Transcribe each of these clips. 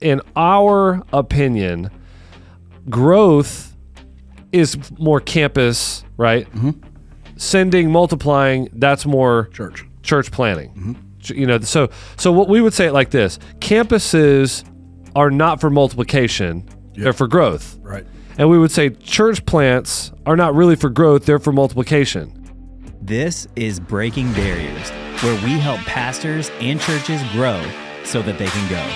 in our opinion, growth is more campus, right? Mm-hmm. Sending, multiplying, that's more church planting. Mm-hmm. You know, so what we would say it like this: campuses are not for multiplication; they're for growth. Right. And we would say church plants are not really for growth; they're for multiplication. This is Breaking Barriers, where we help pastors and churches grow so that they can go.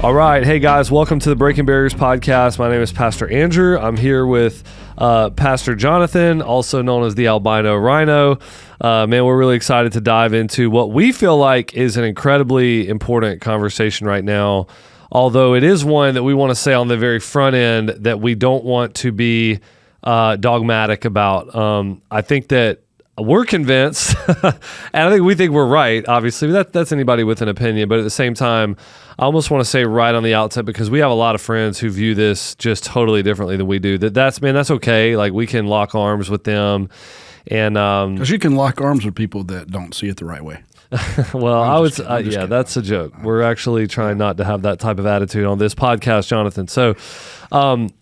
All right. Hey, guys. Welcome to the Breaking Barriers podcast. My name is Pastor Andrew. I'm here with Pastor Jonathan, also known as the Albino Rhino. Man, we're really excited to dive into what we feel like is an incredibly important conversation right now, although it is one that we want to say on the very front end that we don't want to be dogmatic about. I think that we're convinced, and I think we think we're right, obviously. That's anybody with an opinion, but at the same time, I almost want to say right on the outset, because we have a lot of friends who view this just totally differently than we do, that's okay. Like, we can lock arms with them. And because you can lock arms with people that don't see it the right way. Well, I would say, yeah, that's a joke. We're actually trying not to have that type of attitude on this podcast, Jonathan. So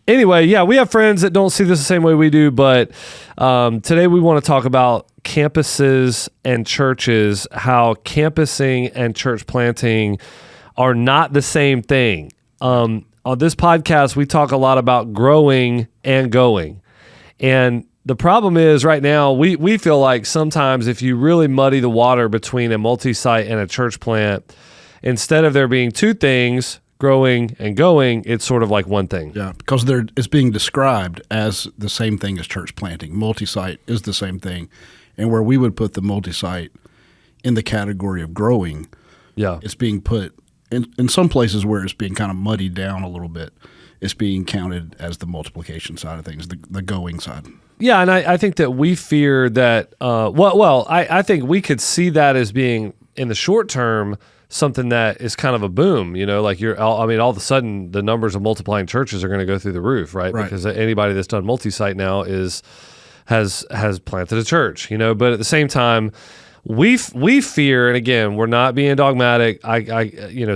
anyway, yeah, we have friends that don't see this the same way we do, but today we want to talk about campuses and churches, how campusing and church planting are not the same thing. On this podcast, we talk a lot about growing and going. And the problem is right now, we feel like sometimes if you really muddy the water between a multi-site and a church plant, instead of there being two things, growing and going, it's sort of like one thing. Yeah, because it's being described as the same thing as church planting. Multi-site is the same thing. And where we would put the multi-site in the category of growing, it's being put in some places where it's being kind of muddied down a little bit. It's being counted as the multiplication side of things, the going side. Yeah, and I think that we fear that, I think we could see that as being, in the short term, something that is kind of a boom, like all of a sudden the numbers of multiplying churches are going to go through the roof, right? Because anybody that's done multi-site now has planted a church, but at the same time, we fear, and again, we're not being dogmatic.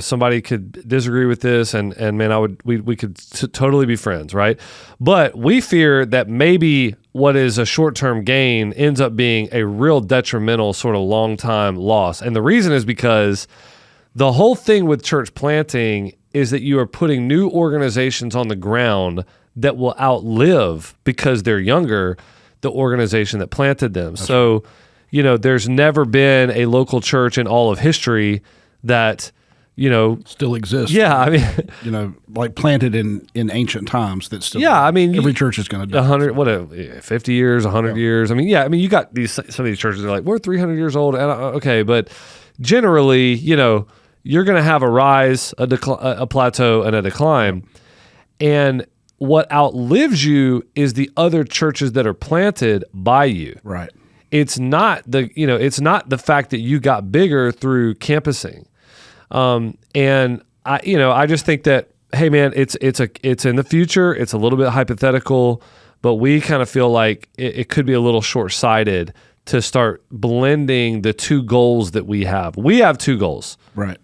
Somebody could disagree with this, and man, we could totally be friends, right? But we fear that maybe what is a short-term gain ends up being a real detrimental sort of long-time loss. And the reason is because the whole thing with church planting is that you are putting new organizations on the ground that will outlive, because they're younger, the organization that planted them. So, there's never been a local church in all of history that, still exists. Yeah, I mean, like planted in ancient times that still. Yeah, I mean, every church is going to die. 50 years, 100 years. I mean, you got some of these churches that are like, we're 300 years old, and okay, but generally, you're going to have a rise, a plateau, and a decline, and what outlives you is the other churches that are planted by you. Right. It's not the fact that you got bigger through campusing. And I just think that, hey man, it's in the future. It's a little bit hypothetical, but we kind of feel like it could be a little short-sighted to start blending the two goals that we have. We have two goals. Right.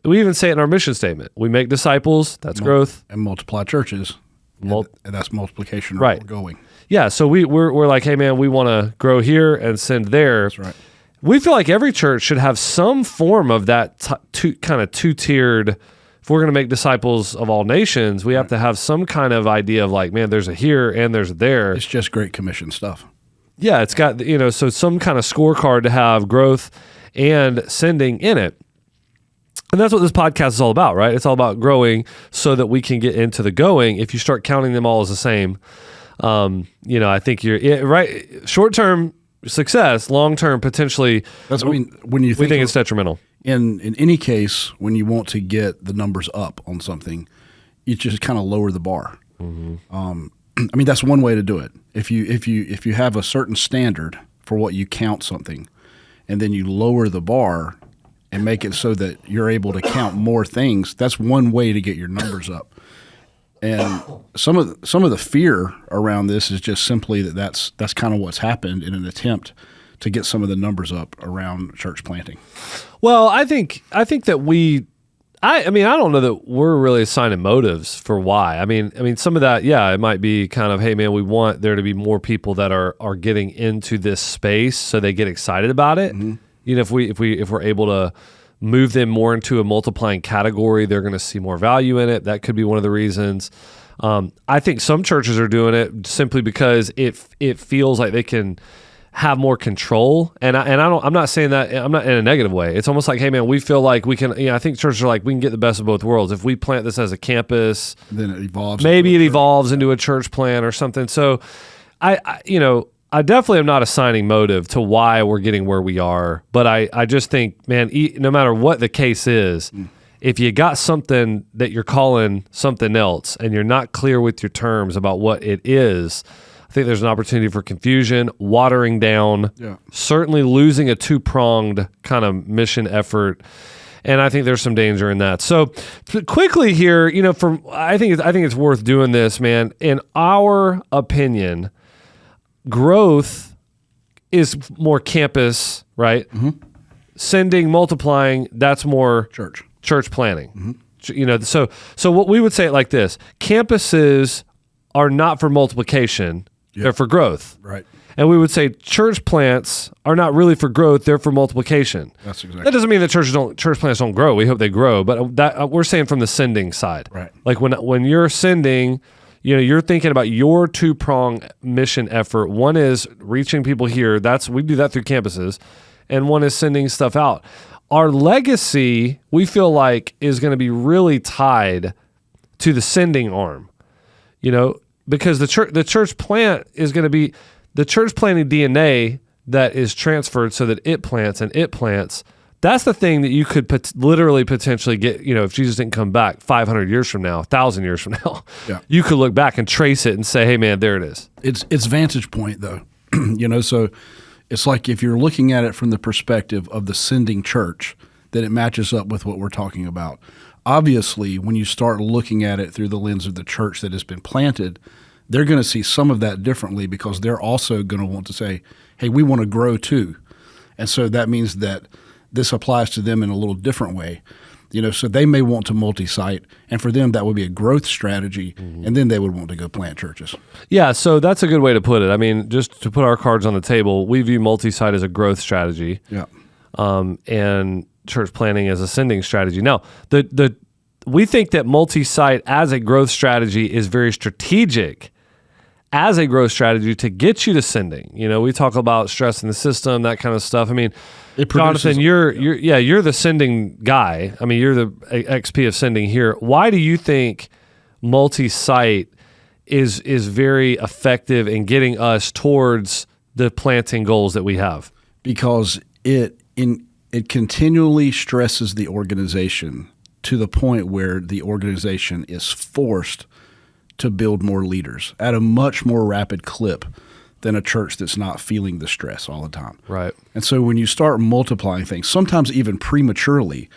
We even say it in our mission statement. We make disciples, that's growth. And multiply churches. And that's multiplication, right? Going. Yeah, so we're like, hey man, we want to grow here and send there. That's right. We feel like every church should have some form of that kind of two-tiered. If we're going to make disciples of all nations, we have to have some kind of idea of like, man, there's a here and there's a there. It's just Great Commission stuff. Yeah, it's got so some kind of scorecard to have growth and sending in it. And that's what this podcast is all about, right? It's all about growing so that we can get into the going. If you start counting them all as the same, I think you're right. Short-term success, long-term potentially. That's when you think it's detrimental. In any case, when you want to get the numbers up on something, you just kind of lower the bar. Mm-hmm. That's one way to do it. If you have a certain standard for what you count something, and then you lower the bar and make it so that you're able to count more things, that's one way to get your numbers up. And some of the fear around this is just simply that's kind of what's happened in an attempt to get some of the numbers up around church planting. Well, I think that I don't know that we're really assigning motives for why. I mean, some of that, yeah, it might be kind of, hey man, we want there to be more people that are getting into this space, so they get excited about it. Mm-hmm. You know, if we're able to move them more into a multiplying category, they're going to see more value in it. That could be one of the reasons. I think some churches are doing it simply because it feels like they can have more control, I'm not saying that, I'm not in a negative way. It's almost like, hey man, we feel like we can, I think churches are like, we can get the best of both worlds. If we plant this as a campus, then it evolves. Maybe it evolves into a church plant or something. So I definitely am not assigning motive to why we're getting where we are, but I just think, man, no matter what the case is, if you got something that you're calling something else and you're not clear with your terms about what it is, I think there's an opportunity for confusion, watering down, certainly losing a two-pronged kind of mission effort, and I think there's some danger in that. So quickly here, I think it's worth doing this, man. In our opinion, growth is more campus, right? Mm-hmm. Sending, multiplying, that's more church planting. Mm-hmm. So what we would say it like this: campuses are not for multiplication. Yep. They're for growth. Right. And we would say church plants are not really for growth, they're for multiplication. That's exactly. That doesn't mean that church plants don't grow. We hope they grow, but that we're saying from the sending side. Right. Like when you're sending, you're thinking about your two-prong mission effort. One is reaching people here. We do that through campuses, and one is sending stuff out. Our legacy, we feel like, is going to be really tied to the sending arm. Because the church plant is going to be the church planting DNA that is transferred so that it plants and it plants. That's the thing that you could literally potentially get, if Jesus didn't come back 500 years from now, 1,000 years from now, you could look back and trace it and say, hey man, there it is. It's vantage point though. So it's like if you're looking at it from the perspective of the sending church, then it matches up with what we're talking about. Obviously, when you start looking at it through the lens of the church that has been planted, they're going to see some of that differently because they're also going to want to say, hey, we want to grow too. And so that means that this applies to them in a little different way. So they may want to multi-site, and for them that would be a growth strategy, and then they would want to go plant churches. Yeah, so that's a good way to put it. I mean, just to put our cards on the table, we view multi-site as a growth strategy. Yeah. And church planting as a sending strategy. Now, we think that multi-site as a growth strategy is very strategic as a growth strategy to get you to sending. We talk about stress in the system, that kind of stuff. I mean, Jonathan, you're the sending guy. I mean, you're the XP of sending here. Why do you think multi-site is very effective in getting us towards the planting goals that we have? Because it continually stresses the organization to the point where the organization is forced to build more leaders at a much more rapid clip than a church that's not feeling the stress all the time. Right. And so when you start multiplying things, sometimes even prematurely,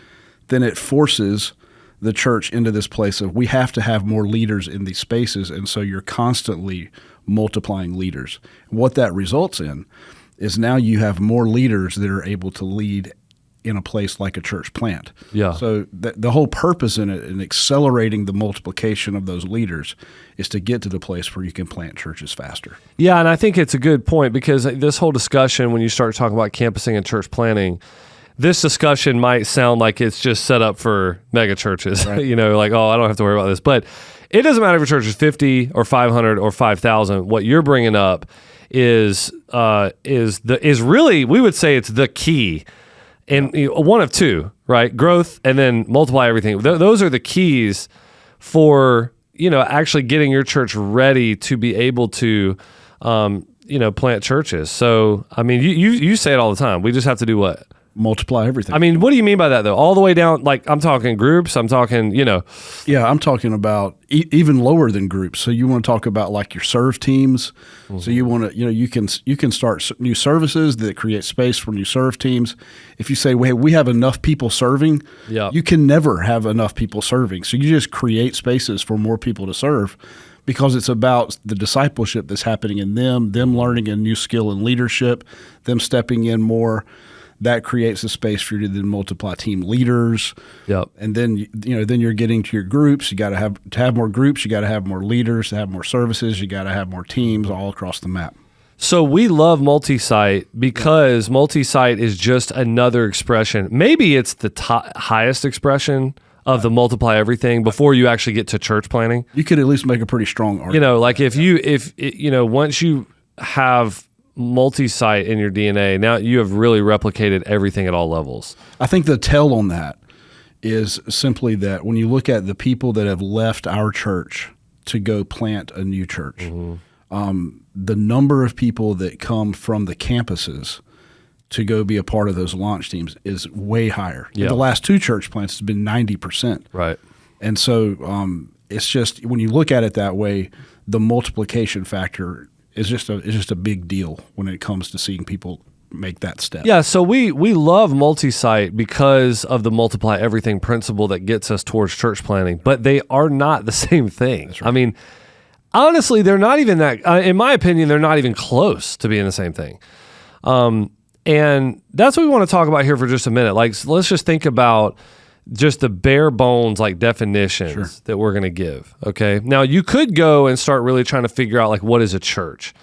then it forces the church into this place of we have to have more leaders in these spaces, and so you're constantly multiplying leaders. What that results in is now you have more leaders that are able to lead in a place like a church plant. Yeah. So the whole purpose in it, in accelerating the multiplication of those leaders, is to get to the place where you can plant churches faster. Yeah, and I think it's a good point because this whole discussion, when you start talking about campusing and church planting, this discussion might sound like it's just set up for mega churches. Right. Like, oh, I don't have to worry about this. But it doesn't matter if a church is 50 or 500 or 5,000. What you're bringing up is really, we would say it's the key. And one of two, right? Growth and then multiply everything. Those are the keys for, actually getting your church ready to be able to, plant churches. So, I mean, you say it all the time. We just have to do what? multiply everything. I mean, what do you mean by that though? All the way down, like I'm talking groups, I'm talking, Yeah, I'm talking about even lower than groups. So you want to talk about like your serve teams. Mm-hmm. So you want to, you can start new services that create space for new serve teams. If you say, well, we have enough people serving, you can never have enough people serving. So you just create spaces for more people to serve, because it's about the discipleship that's happening in them learning a new skill in leadership, them stepping in more. That creates a space for you to then multiply team leaders. Yep. And then then you're getting to your groups. You got to have more groups. You got to have more leaders. To have more services, you got to have more teams all across the map. So we love multi-site because multi-site is just another expression. Maybe it's the highest expression of the multiply everything before you actually get to church planting. You could at least make a pretty strong argument. Like if once you have multi-site in your DNA, now you have really replicated everything at all levels. I think the tell on that is simply that when you look at the people that have left our church to go plant a new church, the number of people that come from the campuses to go be a part of those launch teams is way higher. Yeah. The last 2 church plants has been 90%. Right. And so it's just, when you look at it that way, the multiplication factor is just a big deal when it comes to seeing people make that step. Yeah, so we love multi-site because of the multiply everything principle that gets us towards church planting, but they are not the same thing. That's right. I mean, honestly, they're not even that, in my opinion, they're not even close to being the same thing. And that's what we want to talk about here for just a minute. Like, so let's just think about just the bare bones like definitions that we're going to give. Okay. Now you could go and start really trying to figure out like, what is a church?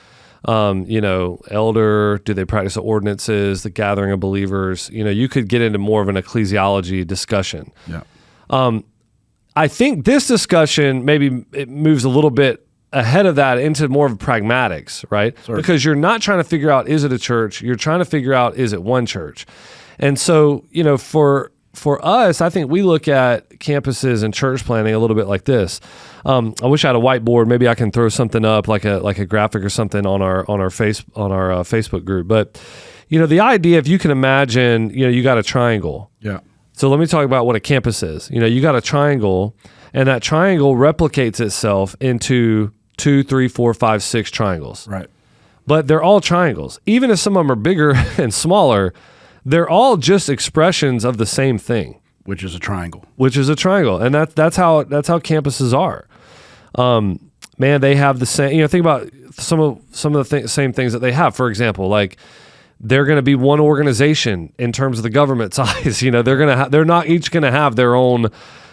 Elder, do they practice the ordinances, the gathering of believers? You could get into more of an ecclesiology discussion. Yeah. I think this discussion, maybe it moves a little bit ahead of that into more of pragmatics, right? Sorry. Because you're not trying to figure out, is it a church? You're trying to figure out, is it one church? And so, for us, I think we look at campuses and church planning a little bit like this. I wish I had a whiteboard. Maybe I can throw something up like a graphic or something on our Facebook group. But the idea, if you can imagine, you got a triangle. Yeah. So let me talk about what a campus is. You got a triangle, and that triangle replicates itself into 2, 3, 4, 5, 6 triangles. Right. But they're all triangles. Even if some of them are bigger and smaller, they're all just expressions of the same thing, which is a triangle. And that's how campuses are. Man, they have the same. Think about some of the same things that they have. For example, like they're going to be one organization in terms of the government size. They're not each going to have their own,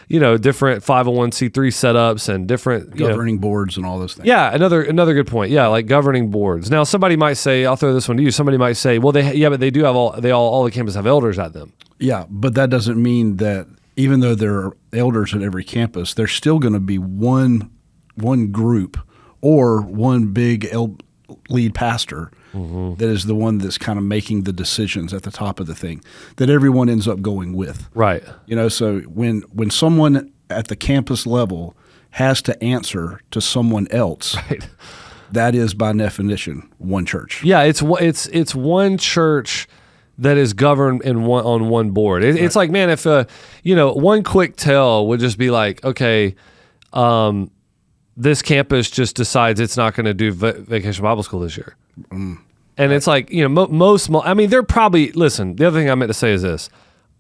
different 501c3 setups and different governing boards and all those things. Yeah, another good point. Yeah, like governing boards. Now, somebody might say, I'll throw this one to you. Somebody might say, well, but they do have all the campuses have elders at them. Yeah, but that doesn't mean that even though there are elders at every campus, there's still going to be one group or one big lead pastor that is the one that's kind of making the decisions at the top of the thing that everyone ends up going with. Right. So when someone at the campus level has to answer to someone else, right, that is by definition one church. Yeah, it's one church that is governed on one board. It's like, man, if one quick tell would just be like, okay, this campus just decides it's not going to do Vacation Bible School this year. And it's like, they're probably, listen, the other thing I meant to say is this.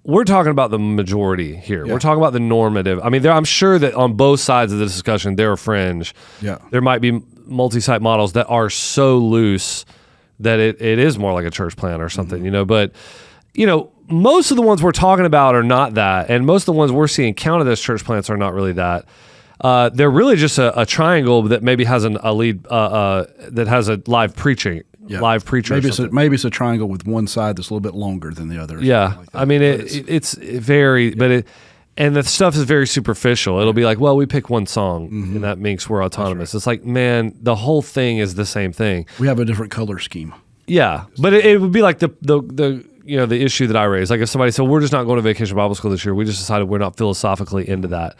We're talking about the majority here. Yeah. We're talking about the normative. I'm sure that on both sides of the discussion, there are fringe. Yeah. There might be multi-site models that are so loose that it is more like a church plan or something, But, most of the ones we're talking about are not that. And most of the ones we're seeing counted as church plants are not really that. They're really just a triangle that maybe has a lead that has a live preacher. Maybe it's a triangle with one side that's a little bit longer than the other. Yeah, like it's very, but and the stuff is very superficial. It'll be like, well, we pick one song, and that makes we're autonomous. Right. It's like, man, the whole thing is the same thing. We have a different color scheme. Yeah, but it would be like the issue that I raised. Like if somebody said, we're just not going to Vacation Bible School this year. We just decided we're not philosophically into that.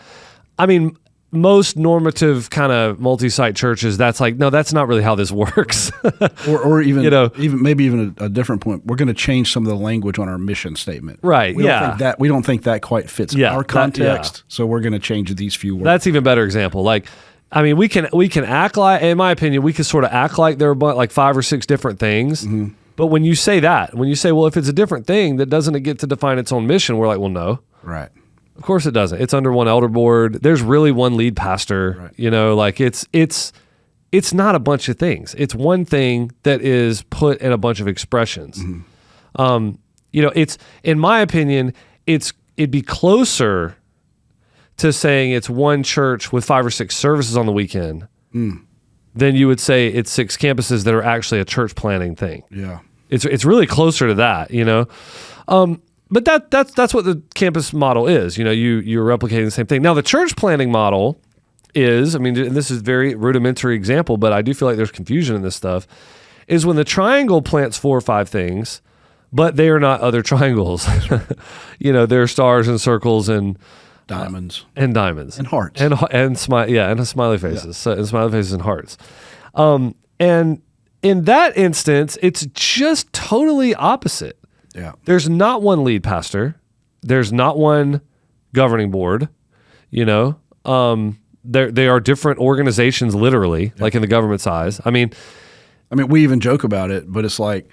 most normative kind of multi-site churches, that's like, no, that's not really how this works. or even, even a different point. We're going to change some of the language on our mission statement. Right. We don't think that quite fits our context. So we're going to change these few words. That's even better example. Like, I mean, we can act like, in my opinion, we can sort of act like there are like 5 or 6 different things. Mm-hmm. But when you say, well, if it's a different thing, that doesn't get to define its own mission, we're like, well, no. Right. Of course it doesn't. It's under one elder board. There's really one lead pastor. Right. Like it's not a bunch of things. It's one thing that is put in a bunch of expressions. Mm-hmm. It's, in my opinion, it'd be closer to saying it's one church with 5 or 6 services on the weekend than you would say it's 6 campuses that are actually a church planting thing. Yeah. It's really closer to that, But that's what the campus model is. You're replicating the same thing. Now, the church planting model is, and this is a very rudimentary example, but I do feel like there's confusion in this stuff, is when the triangle plants 4 or 5 things, but they are not other triangles. There are stars and circles and diamonds and hearts and smiley faces, and smiley faces and hearts. And in that instance, it's just totally opposite. Yeah. There's not one lead pastor. There's not one governing board. They are different organizations, literally, like in the government size. I mean, we even joke about it, but it's like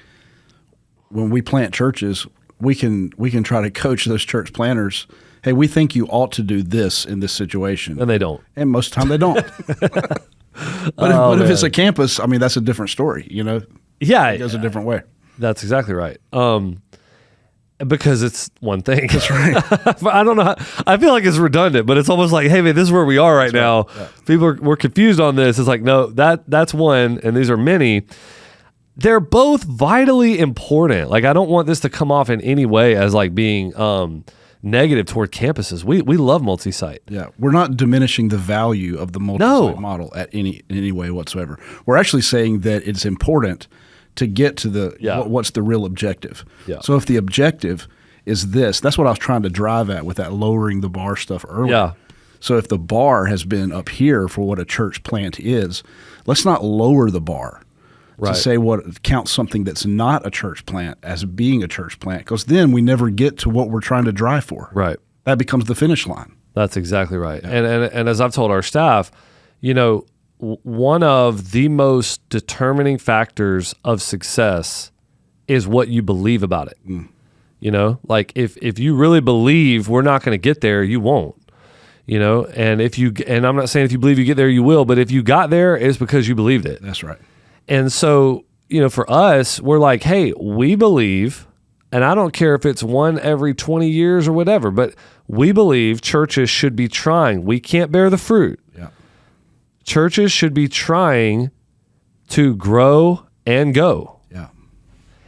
when we plant churches, we can try to coach those church planters. Hey, we think you ought to do this in this situation, and they don't. And most of the time, they don't. But if it's a campus, that's a different story. Yeah, it goes a different way. That's exactly right. Because it's one thing. That's right. I don't know. I feel like it's redundant, but it's almost like, hey, man, this is where we are right now. Yeah. People we're confused on this. It's like, no, that's one, and these are many. They're both vitally important. Like, I don't want this to come off in any way as like being negative toward campuses. We love multi-site. Yeah, we're not diminishing the value of the multi-site model in any way whatsoever. We're actually saying that it's important to get to what's the real objective. Yeah. So if the objective is this, that's what I was trying to drive at with that lowering the bar stuff earlier. Yeah. So if the bar has been up here for what a church plant is, let's not lower the bar to say what counts something that's not a church plant as being a church plant, because then we never get to what we're trying to drive for. Right. That becomes the finish line. That's exactly right. Yeah. And as I've told our staff, one of the most determining factors of success is what you believe about it. Like if you really believe we're not going to get there, you won't. And I'm not saying if you believe you get there, you will, but if you got there, it's because you believed it. That's right. And so, for us, we're like, hey, we believe, and I don't care if it's one every 20 years or whatever, but we believe churches should be trying. We can't bear the fruit. Yeah. Churches should be trying to grow and go. Yeah.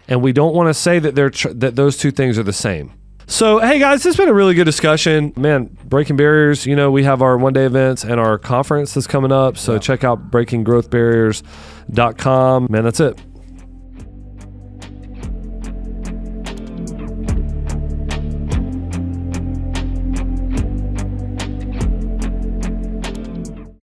And we don't want to say that that those two things are the same. So, hey guys, this has been a really good discussion. Man, Breaking Barriers, we have our one-day events and our conference that's coming up. So check out breakinggrowthbarriers.com. Man, that's it.